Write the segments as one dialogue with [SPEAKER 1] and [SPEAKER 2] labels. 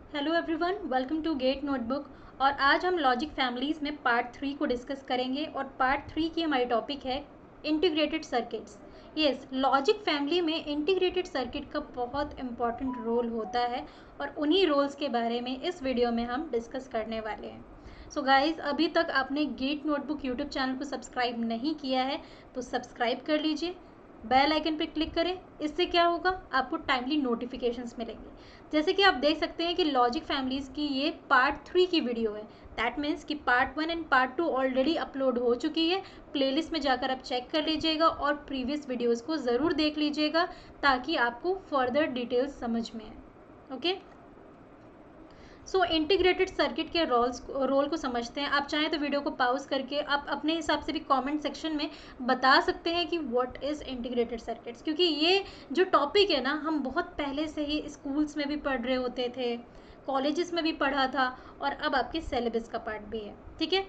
[SPEAKER 1] Hello everyone, welcome to Gate Notebook. और आज हम लॉजिक फैमिलीज़ में पार्ट 3 को डिस्कस करेंगे और पार्ट 3 की हमारी टॉपिक है integrated circuits. Yes, logic family में इंटीग्रेटेड सर्किट का बहुत इंपॉर्टेंट रोल होता है और उन्हीं रोल्स के बारे में इस वीडियो में हम डिस्कस करने वाले हैं। सो गाइज, अभी तक आपने गेट नोटबुक यूट्यूब चैनल को सब्सक्राइब नहीं किया है तो सब्सक्राइब कर लीजिए, बेल आइकन पर क्लिक करें। इससे क्या होगा, आपको टाइमली नोटिफिकेशंस मिलेंगे। जैसे कि आप देख सकते हैं कि लॉजिक फैमिलीज़ की ये पार्ट 3 की वीडियो है। दैट मीन्स कि part 1 and part 2 already upload हो चुकी है। प्लेलिस्ट में जाकर आप चेक कर लीजिएगा और प्रीवियस वीडियोज़ को ज़रूर देख लीजिएगा ताकि आपको फर्दर डिटेल्स समझ में आए। ओके, सो इंटीग्रेटेड सर्किट के रोल को समझते हैं। आप चाहें तो वीडियो को पॉज करके आप अपने हिसाब से भी कमेंट सेक्शन में बता सकते हैं कि व्हाट इज़ इंटीग्रेटेड सर्किट्स, क्योंकि ये जो टॉपिक है ना, हम बहुत पहले से ही स्कूल्स में भी पढ़ रहे होते थे, कॉलेजेस में भी पढ़ा था और अब आपके सिलेबस का पार्ट भी है। ठीक है,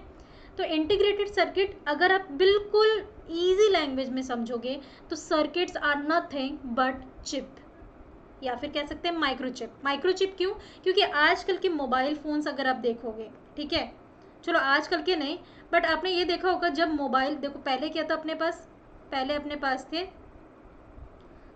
[SPEAKER 1] तो इंटीग्रेटेड सर्किट अगर आप बिल्कुल ईजी लैंग्वेज में समझोगे तो circuits are nothing but chip, या फिर कह सकते हैं माइक्रोचिप। माइक्रोचिप क्यों? क्योंकि आजकल के मोबाइल फ़ोन्स अगर आप देखोगे, ठीक है, चलो आजकल के नहीं, बट आपने ये देखा होगा जब मोबाइल, देखो पहले क्या था अपने पास, पहले अपने पास थे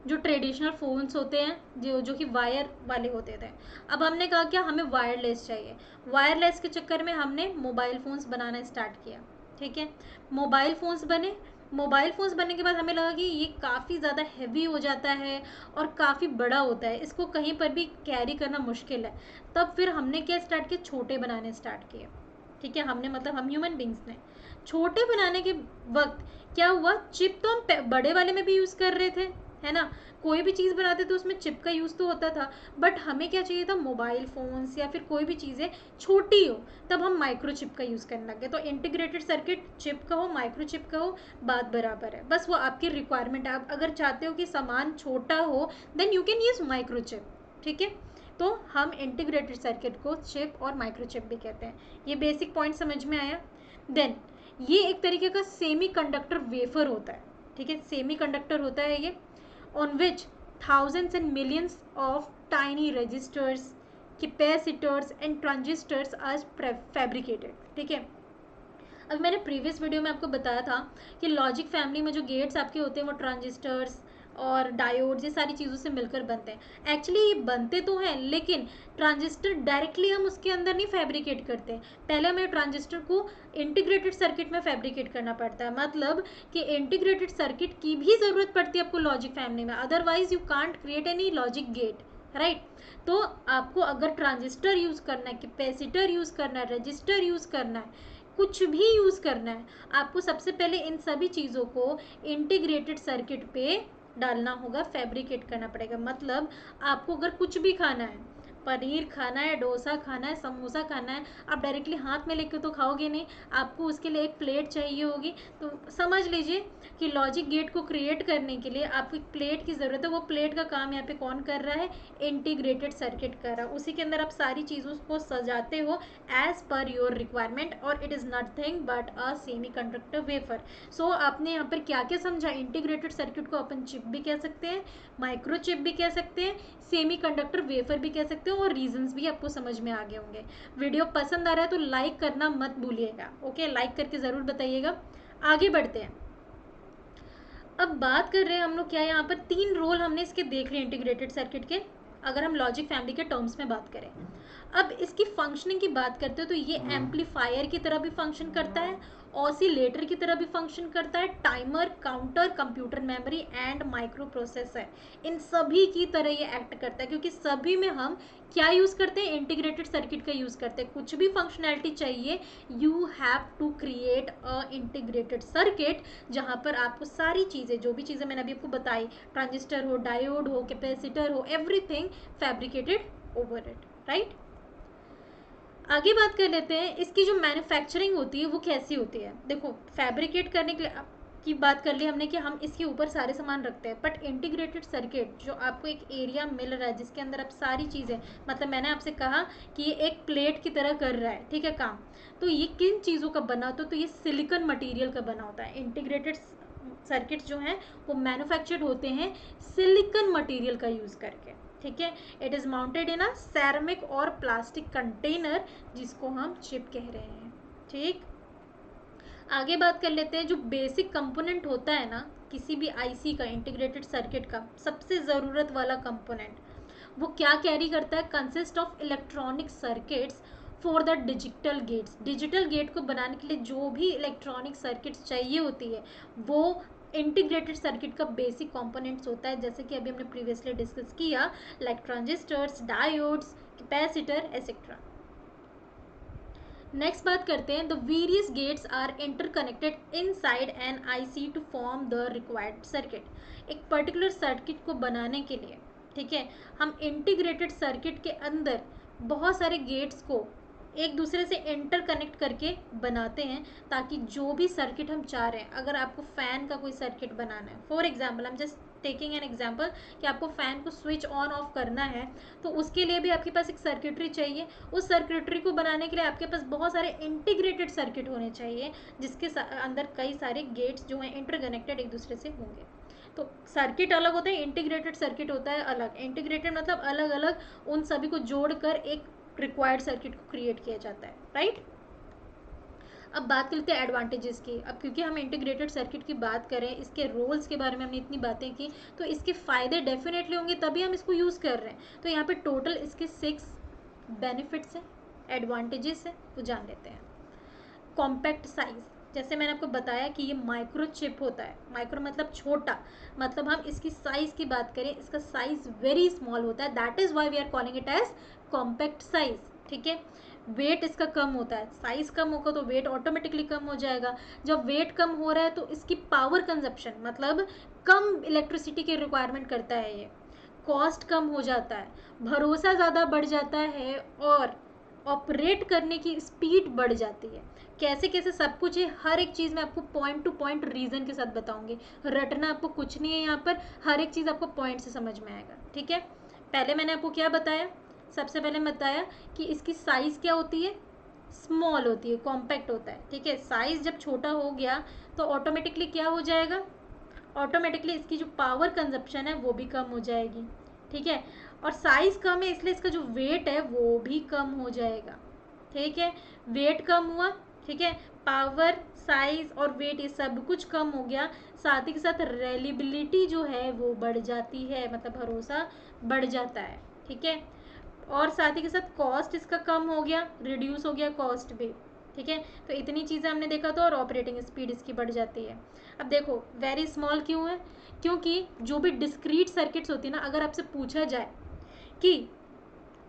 [SPEAKER 1] जो ट्रेडिशनल फ़ोन्स होते हैं जो कि वायर वाले होते थे। अब हमने कहा क्या, हमें वायरलेस चाहिए। वायरलेस के चक्कर में हमने मोबाइल फ़ोन्स बनाना स्टार्ट किया। ठीक है, मोबाइल फ़ोन्स बने। मोबाइल फ़ोन्स बनने के बाद हमें लगा कि ये काफ़ी ज़्यादा हैवी हो जाता है और काफ़ी बड़ा होता है, इसको कहीं पर भी कैरी करना मुश्किल है। तब फिर हमने क्या स्टार्ट किया, छोटे बनाने स्टार्ट किए। ठीक है, हमने मतलब हम ह्यूमन बींग्स ने छोटे बनाने के वक्त क्या हुआ, चिप तो हम बड़े वाले में भी यूज़ कर रहे थे, है ना। कोई भी चीज़ बनाते तो उसमें चिप का यूज़ तो होता था, बट हमें क्या चाहिए था, मोबाइल फ़ोन्स या फिर कोई भी चीज़ें छोटी हो, तब हम माइक्रो चिप का यूज़ करने लगे। तो इंटीग्रेटेड सर्किट चिप का हो माइक्रो चिप का हो, बात बराबर है, बस वो आपकी रिक्वायरमेंट है। आप अगर चाहते हो कि सामान छोटा हो then you can use micro chip. ठीक है, तो हम इंटीग्रेटेड सर्किट को चिप और माइक्रो चिप भी कहते हैं। ये बेसिक पॉइंट समझ में आया। देन ये एक तरीके का सेमी कंडक्टर वेफर होता है। ठीक है, सेमी कंडक्टर होता है ये, on which thousands and millions of tiny resistors, capacitors and transistors are fabricated. ठीक है, अब मैंने प्रीवियस वीडियो में आपको बताया था कि लॉजिक फैमिली में जो गेट्स आपके होते हैं वो ट्रांजिस्टर्स और डायोड्स, ये सारी चीज़ों से मिलकर बनते हैं। एक्चुअली ये बनते तो हैं, लेकिन ट्रांजिस्टर डायरेक्टली हम उसके अंदर नहीं फैब्रिकेट करते। पहले हमें ट्रांजिस्टर को इंटीग्रेटेड सर्किट में फैब्रिकेट करना पड़ता है, मतलब कि इंटीग्रेटेड सर्किट की भी ज़रूरत पड़ती है आपको लॉजिक फैमिली में, otherwise you can't create any logic gate, right. तो आपको अगर ट्रांजिस्टर यूज़ करना है, कैपेसिटर यूज़ करना है, रजिस्टर यूज़ करना है, कुछ भी यूज़ करना है, आपको सबसे पहले इन सभी चीज़ों को इंटीग्रेटेड सर्किट पे डालना होगा, फैब्रिकेट करना पड़ेगा। मतलब आपको अगर कुछ भी खाना है, पनीर खाना है, डोसा खाना है, समोसा खाना है, आप डायरेक्टली हाथ में लेकर तो खाओगे नहीं, आपको उसके लिए एक प्लेट चाहिए होगी। तो समझ लीजिए कि लॉजिक गेट को क्रिएट करने के लिए आपको एक प्लेट की ज़रूरत है। वो प्लेट का काम यहाँ पे कौन कर रहा है, इंटीग्रेटेड सर्किट कर रहा है। उसी के अंदर आप सारी चीज़ों को सजाते हो एज पर योर रिक्वायरमेंट, और it is nothing but a semi conductor wafer. So आपने यहाँ पर क्या क्या समझा, इंटीग्रेटेड सर्किट को अपन चिप भी कह सकते हैं, माइक्रो चिप भी कह सकते हैं, सेमी कंडक्टर वेफर भी कह सकते हो, और रीजंस भी आपको समझ में आ गए होंगे। वीडियो पसंद आ रहा है तो लाइक करना मत भूलिएगा। ओके, लाइक करके ज़रूर बताइएगा। आगे बढ़ते हैं। अब बात कर रहे हैं हम लोग क्या, यहाँ पर 3 रोल हमने इसके देख लिए इंटीग्रेटेड सर्किट के, अगर हम लॉजिक फैमिली के टर्म्स में बात करें। अब इसकी फंक्शनिंग की बात करते हो तो ये एम्पलीफायर की तरह भी फंक्शन करता है, ऑसिलेटर की तरह भी फंक्शन करता है, timer, counter, computer memory and micro processor, इन सभी की तरह ये एक्ट करता है। क्योंकि सभी में हम क्या यूज़ करते हैं, इंटीग्रेटेड सर्किट का यूज़ करते हैं। कुछ भी फंक्शनैलिटी चाहिए, you have to create a integrated circuit, जहाँ पर आपको सारी चीज़ें, जो भी चीज़ें मैंने अभी आपको बताई, ट्रांजिस्टर हो, डायोड हो, कैपेसिटर हो, everything fabricated over it, right. आगे बात कर लेते हैं इसकी जो मैन्युफैक्चरिंग होती है वो कैसी होती है। देखो, फैब्रिकेट करने के लिए की बात कर ली हमने कि हम इसके ऊपर सारे सामान रखते हैं, बट इंटीग्रेटेड सर्किट जो आपको एक एरिया मिल रहा है जिसके अंदर आप सारी चीज़ें, मतलब मैंने आपसे कहा कि ये एक प्लेट की तरह कर रहा है, ठीक है, काम। तो ये किन चीज़ों का बना होता है, तो ये सिलिकॉन मटेरियल का बना होता है। इंटीग्रेटेड सर्किट्स जो हैं वो मैन्युफैक्चर्ड होते हैं सिलिकॉन मटेरियल का यूज़ करके। ठीक है। It is mounted in a ceramic और प्लास्टिक कंटेनर, जिसको हम चिप कह रहे हैं। ठीक, आगे बात कर लेते हैं। जो बेसिक कंपोनेंट होता है ना किसी भी आईसी का, इंटीग्रेटेड सर्किट का सबसे ज़रूरत वाला कंपोनेंट, वो क्या कैरी करता है? Consist of electronic circuits for the digital gates. Digital gate को बनाने के लिए जो भी इलेक्ट्रॉनिक सर्किट्स चाहिए होती है वो इंटीग्रेटेड सर्किट का बेसिक कंपोनेंट्स होता है, जैसे कि अभी हमने प्रीवियसली डिस्कस किया, like transistors, diodes, capacitor etcetera. Next बात करते हैं, the various gates are interconnected inside an IC to form the required circuit. एक पर्टिकुलर सर्किट को बनाने के लिए, ठीक है, हम इंटीग्रेटेड सर्किट के अंदर बहुत सारे गेट्स को एक दूसरे से इंटरकनेक्ट करके बनाते हैं, ताकि जो भी सर्किट हम चाह रहे हैं, अगर आपको फ़ैन का कोई सर्किट बनाना है, फॉर एग्जांपल, हम जस्ट टेकिंग एन एग्जांपल कि आपको फ़ैन को स्विच ऑन ऑफ करना है, तो उसके लिए भी आपके पास एक सर्किटरी चाहिए। उस सर्किटरी को बनाने के लिए आपके पास बहुत सारे इंटीग्रेटेड सर्किट होने चाहिए, जिसके अंदर कई सारे गेट्स जो हैं इंटरकनेक्टेड एक दूसरे से होंगे। तो सर्किट अलग होते हैं, इंटीग्रेटेड सर्किट होता है अलग। इंटीग्रेटेड मतलब अलग अलग उन सभी को जोड़कर एक रिक्वायर्ड सर्किट को क्रिएट किया जाता है, राइट। अब बात करते हैं एडवांटेजेस की। अब क्योंकि हम इंटीग्रेटेड सर्किट की बात करें, इसके रोल्स के बारे में हमने इतनी बातें की, तो इसके फ़ायदे डेफिनेटली होंगे, तभी हम इसको यूज़ कर रहे हैं। तो यहाँ पे टोटल इसके 6 बेनिफिट्स हैं, एडवांटेजेस हैं, वो जान लेते हैं। कॉम्पैक्ट साइज, जैसे मैंने आपको बताया कि ये माइक्रो चिप होता है। माइक्रो मतलब छोटा, मतलब हम इसकी साइज़ की बात करें, इसका साइज़ वेरी स्मॉल होता है, that is why we are calling it as compact size. ठीक है, वेट इसका कम होता है, साइज़ कम होगा तो वेट ऑटोमेटिकली कम हो जाएगा। जब वेट कम हो रहा है तो इसकी पावर कंजप्शन, मतलब कम इलेक्ट्रिसिटी की रिक्वायरमेंट करता है ये। कॉस्ट कम हो जाता है, भरोसा ज़्यादा बढ़ जाता है, और ऑपरेट करने की स्पीड बढ़ जाती है। कैसे कैसे सब कुछ है, हर एक चीज़ मैं आपको पॉइंट टू पॉइंट रीज़न के साथ बताऊंगी। रटना आपको कुछ नहीं है यहाँ पर, हर एक चीज़ आपको पॉइंट से समझ में आएगा। ठीक है, पहले मैंने आपको क्या बताया? सबसे पहले बताया कि इसकी साइज़ क्या होती है? स्मॉल होती है, कॉम्पैक्ट होता है। ठीक है, साइज़ जब छोटा हो गया तो ऑटोमेटिकली क्या हो जाएगा? ऑटोमेटिकली इसकी जो पावर कंजप्शन है वो भी कम हो जाएगी। ठीक है, और साइज़ कम है इसलिए इसका जो वेट है वो भी कम हो जाएगा। ठीक है, वेट कम हुआ, ठीक है, पावर, साइज़ और वेट ये सब कुछ कम हो गया, साथ ही के साथ रेलिबिलिटी जो है वो बढ़ जाती है, मतलब भरोसा बढ़ जाता है। ठीक है, और साथ ही के साथ कॉस्ट इसका कम हो गया, रिड्यूस हो गया कॉस्ट भी। ठीक है, तो इतनी चीज़ें हमने देखा था, और ऑपरेटिंग स्पीड इसकी बढ़ जाती है। अब देखो वेरी स्मॉल क्यों है? क्योंकि जो भी डिस्क्रीट सर्किट्स होती है ना, अगर आपसे पूछा जाए कि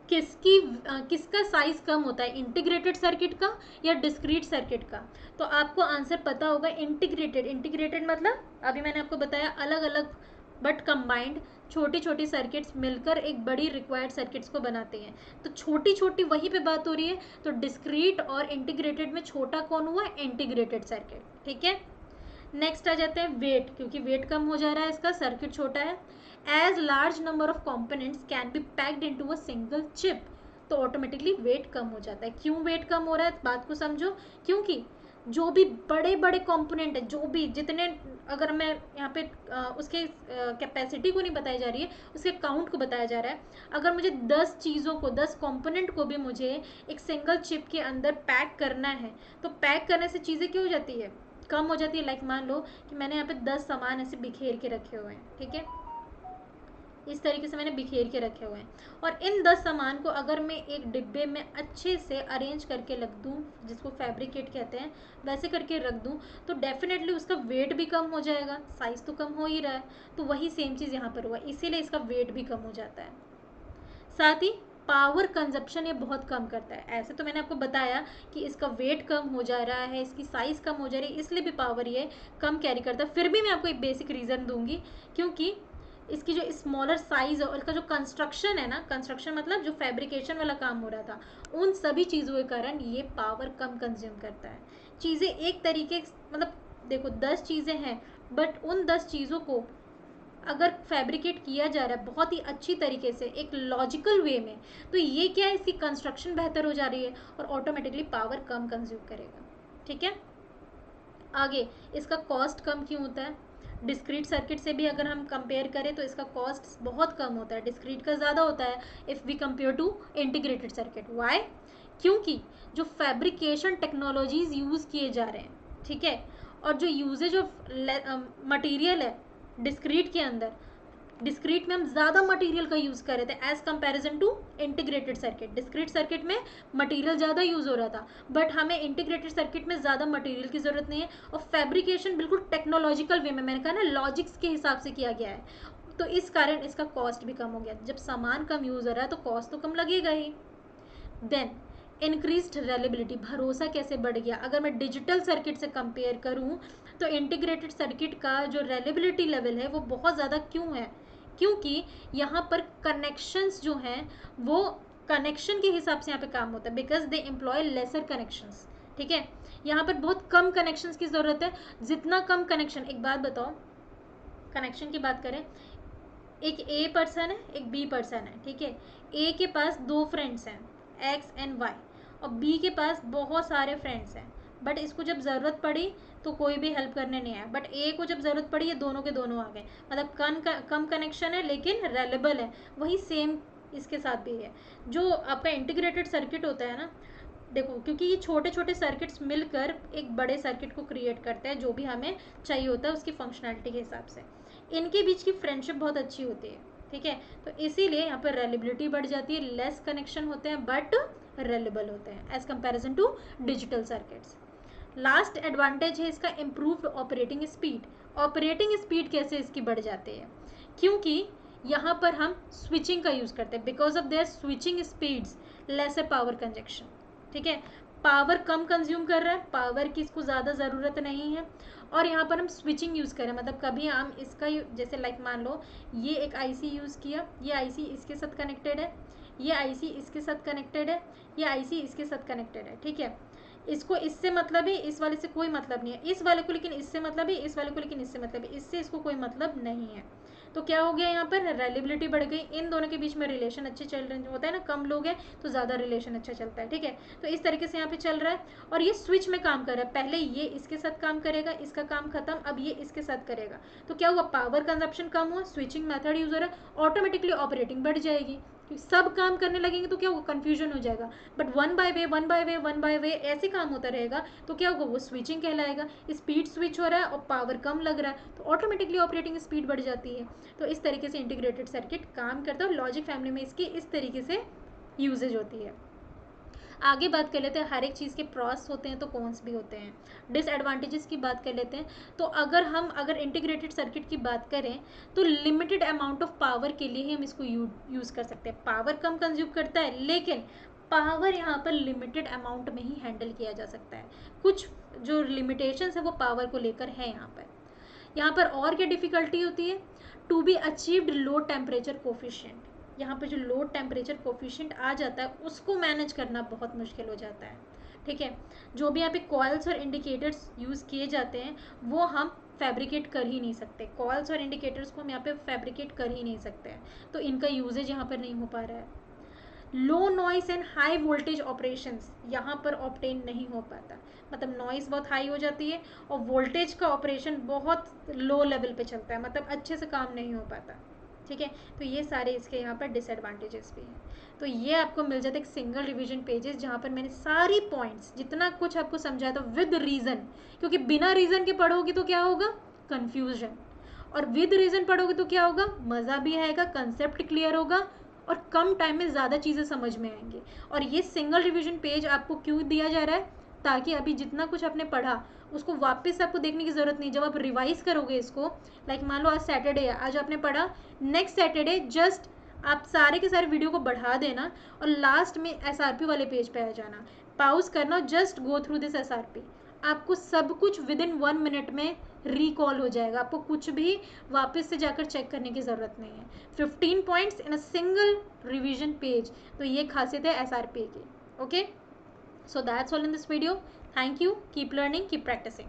[SPEAKER 1] किसका साइज कम होता है, इंटीग्रेटेड सर्किट का या डिस्क्रीट सर्किट का, तो आपको आंसर पता होगा इंटीग्रेटेड। इंटीग्रेटेड मतलब अभी मैंने आपको बताया अलग अलग बट कंबाइंड छोटी छोटी सर्किट्स मिलकर एक बड़ी रिक्वायर्ड सर्किट्स को बनाते हैं। तो छोटी छोटी वहीं पे बात हो रही है, तो डिस्क्रीट और इंटीग्रेटेड में छोटा कौन हुआ? Integrated circuit. ठीक है, नेक्स्ट आ जाते हैं वेट, क्योंकि वेट कम हो जा रहा है, इसका सर्किट छोटा है। As large number of components can be packed into a single chip, तो ऑटोमेटिकली वेट कम हो जाता है। क्यों वेट कम हो रहा है, बात को समझो। क्योंकि जो भी बड़े बड़े कंपोनेंट है, जो भी जितने, अगर मैं यहाँ पे उसके कैपेसिटी को नहीं बताई जा रही है, उसके काउंट को बताया जा रहा है। अगर मुझे 10 चीज़ों को, 10 कंपोनेंट को भी मुझे एक सिंगल चिप के अंदर पैक करना है, तो पैक करने से चीज़ें क्यों हो जाती है? कम हो जाती है। लाइक मान लो कि मैंने यहाँ पे 10 सामान ऐसे बिखेर के रखे हुए हैं, ठीक है, इस तरीके से मैंने बिखेर के रखे हुए हैं, और इन 10 सामान को अगर मैं एक डिब्बे में अच्छे से अरेंज करके रख दूँ, जिसको फैब्रिकेट कहते हैं, वैसे करके रख दूँ, तो डेफिनेटली उसका वेट भी कम हो जाएगा, साइज़ तो कम हो ही रहा है। तो वही सेम चीज़ यहाँ पर हुआ, इसीलिए इसका वेट भी कम हो जाता है। साथ ही पावर कंजप्शन ये बहुत कम करता है। ऐसे तो मैंने आपको बताया कि इसका वेट कम हो जा रहा है, इसकी साइज़ कम हो जा रही है, इसलिए भी पावर ये कम कैरी करता है। फिर भी मैं आपको एक बेसिक रीज़न दूंगी, क्योंकि इसकी जो स्मॉलर साइज़ और इसका जो कंस्ट्रक्शन है ना, कंस्ट्रक्शन मतलब जो फैब्रिकेशन वाला काम हो रहा था, उन सभी चीज़ों के कारण ये पावर कम कंज्यूम करता है। चीज़ें एक तरीके, मतलब देखो 10 चीज़ें हैं, बट उन 10 चीज़ों को अगर फैब्रिकेट किया जा रहा है बहुत ही अच्छी तरीके से, एक लॉजिकल वे में, तो ये क्या है, इसकी कंस्ट्रक्शन बेहतर हो जा रही है, और ऑटोमेटिकली पावर कम कंज्यूम करेगा। ठीक है, आगे इसका कॉस्ट कम क्यों होता है? डिस्क्रीट सर्किट से भी अगर हम कंपेयर करें तो इसका कॉस्ट बहुत कम होता है, डिस्क्रीट का ज़्यादा होता है if we compare to integrated circuit. Why? क्योंकि जो फैब्रिकेशन टेक्नोलॉजीज़ यूज़ किए जा रहे हैं, ठीक है, और जो यूजेज ऑफ मटीरियल है डिस्क्रीट के अंदर, डिस्क्रीट में हम ज़्यादा मटेरियल का यूज़ कर रहे थे as comparison to integrated circuit. Discrete circuit में मटेरियल ज़्यादा यूज़ हो रहा था, बट हमें इंटीग्रेटेड सर्किट में ज़्यादा मटेरियल की ज़रूरत नहीं है, और फैब्रिकेशन बिल्कुल टेक्नोलॉजिकल वे में, मैंने कहा ना, लॉजिक्स के हिसाब से किया गया है, तो इस कारण इसका कॉस्ट भी कम हो गया। जब सामान कम यूज़ हो रहा है तो कॉस्ट तो कम लगेगा ही। देन इंक्रीज्ड रेलेबिलिटी, भरोसा कैसे बढ़ गया? अगर मैं डिजिटल सर्किट से कंपेयर करूं तो इंटीग्रेटेड सर्किट का जो रेलेबिलिटी लेवल है वो बहुत ज़्यादा क्यों है? क्योंकि यहाँ पर कनेक्शंस जो हैं वो कनेक्शन के हिसाब से यहाँ पे काम होता है, because they employ lesser connections, ठीक है। यहाँ पर बहुत कम कनेक्शंस की ज़रूरत है। जितना कम कनेक्शन, एक बात बताओ, कनेक्शन की बात करें, एक ए पर्सन है, एक बी पर्सन है, ठीक है। ए के पास 2 फ्रेंड्स हैं, एक्स एंड वाई, और बी के पास बहुत सारे फ्रेंड्स हैं, बट इसको जब ज़रूरत पड़ी तो कोई भी हेल्प करने नहीं आया, बट ए को जब ज़रूरत पड़ी ये दोनों के दोनों आ गए, मतलब कम कनेक्शन है लेकिन रेलेबल है। वही सेम इसके साथ भी है। जो आपका इंटीग्रेटेड सर्किट होता है ना, देखो, क्योंकि ये छोटे छोटे सर्किट्स मिलकर एक बड़े सर्किट को क्रिएट करते हैं जो भी हमें चाहिए होता है उसकी फंक्शनैलिटी के हिसाब से। इनके बीच की फ्रेंडशिप बहुत अच्छी होती है, ठीक है, तो इसीलिए यहाँ पर रेलेबिलिटी बढ़ जाती है। लेस कनेक्शन होते हैं बट रेलेबल होते हैं as comparison to digital circuits. Last advantage है इसका improved operating speed. Operating speed कैसे इसकी बढ़ जाती है? क्योंकि यहाँ पर हम स्विचिंग का यूज़ करते हैं, because of their switching speeds less power conjunction, ठीक है। पावर कम कंज्यूम कर रहा है, पावर की इसको ज़्यादा ज़रूरत नहीं है, और यहाँ पर हम स्विचिंग यूज़ करें, मतलब कभी हम इसका जैसे लाइक मान लो ये एक आईसी यूज़ किया, ये आईसी इसके साथ कनेक्टेड है, ये आईसी इसके साथ कनेक्टेड है, ये आईसी इसके साथ कनेक्टेड है, ठीक है। इसको इससे मतलब है, इस वाले से कोई मतलब नहीं है, इस वाले को लेकिन इससे मतलब है, इस वाले को लेकिन इससे मतलब है, इससे इसको कोई मतलब नहीं है। तो क्या हो गया यहाँ पर? रेलेबिलिटी बढ़ गई, इन दोनों के बीच में रिलेशन अच्छे चल रहे होता है ना, कम लोग हैं तो ज़्यादा रिलेशन अच्छा चलता है, ठीक है। तो इस तरीके से यहाँ पे चल रहा है, और ये स्विच में काम कर रहा है, पहले ये इसके साथ काम करेगा, इसका काम खत्म, अब ये इसके साथ करेगा, तो क्या हुआ? पावर कंजप्शन कम हुआ, स्विचिंग मेथड यूज़ हो रहा है, ऑटोमेटिकली ऑपरेटिंग बढ़ जाएगी, सब काम करने लगेंगे तो क्या होगा? कन्फ्यूजन हो जाएगा। But one by way one by way one by way ऐसे काम होता रहेगा तो क्या होगा? वो स्विचिंग कहलाएगा। स्पीड स्विच हो रहा है और पावर कम लग रहा है तो ऑटोमेटिकली ऑपरेटिंग स्पीड बढ़ जाती है। तो इस तरीके से इंटीग्रेटेड सर्किट काम करता है, और लॉजिक फैमिली में इसकी इस तरीके से यूजेज होती है। आगे बात कर लेते हैं, हर एक चीज़ के प्रॉस होते हैं तो कॉन्स भी होते हैं। डिसएडवांटेजेस की बात कर लेते हैं, तो अगर इंटीग्रेटेड सर्किट की बात करें तो लिमिटेड अमाउंट ऑफ पावर के लिए ही हम इसको यूज़ कर सकते हैं। पावर कम कंज्यूम करता है, लेकिन पावर यहाँ पर लिमिटेड अमाउंट में ही हैंडल किया जा सकता है। कुछ जो लिमिटेशंस है वो पावर को लेकर है यहाँ पर। यहाँ पर और क्या डिफ़िकल्टी होती है? To be achieved low temperature coefficient. यहाँ पे जो लो टेम्परेचर कोफिशिएंट आ जाता है उसको मैनेज करना बहुत मुश्किल हो जाता है, ठीक है। जो भी यहाँ पे कॉइल्स और इंडिकेटर्स यूज़ किए जाते हैं वो हम फैब्रिकेट कर ही नहीं सकते, कॉइल्स और इंडिकेटर्स को हम यहाँ पे फैब्रिकेट कर ही नहीं सकते हैं, तो इनका यूजेज यहाँ पर नहीं हो पा रहा है। Low noise and high voltage operations यहाँ पर ऑब्टेन नहीं हो पाता, मतलब नॉइस बहुत हाई हो जाती है और वोल्टेज का ऑपरेशन बहुत लो लेवल पे चलता है, मतलब अच्छे से काम नहीं हो पाता, ठीक है। तो ये सारे इसके यहाँ पर डिसएडवांटेजेस भी हैं। तो ये आपको मिल जाता है एक सिंगल रिवीजन पेजेस जहाँ पर मैंने सारी पॉइंट्स जितना कुछ आपको समझाया था विद रीज़न, क्योंकि बिना रीज़न के पढ़ोगे तो क्या होगा? कन्फ्यूजन, और विद रीज़न पढ़ोगे तो क्या होगा? मज़ा भी आएगा, कंसेप्ट क्लियर होगा और कम टाइम में ज़्यादा चीज़ें समझ में आएंगी। और ये सिंगल रिवीजन पेज आपको क्यों दिया जा रहा है? ताकि अभी जितना कुछ आपने पढ़ा उसको वापस आपको देखने की ज़रूरत नहीं। जब आप रिवाइज करोगे इसको, लाइक मान लो आज सैटरडे है, आज आपने पढ़ा, नेक्स्ट सैटरडे जस्ट आप सारे के सारे वीडियो को बढ़ा देना और लास्ट में एसआरपी वाले पेज पे आ जाना, पाउज करना, just go through this SRP. आपको सब कुछ विद इन 1 मिनट में रिकॉल हो जाएगा, आपको कुछ भी वापस से जाकर चेक करने की ज़रूरत नहीं है। 15 points in a single revision page, तो ये खासियत है एसआरपी की। Okay, so that's all in this video. Thank you, keep learning, keep practising.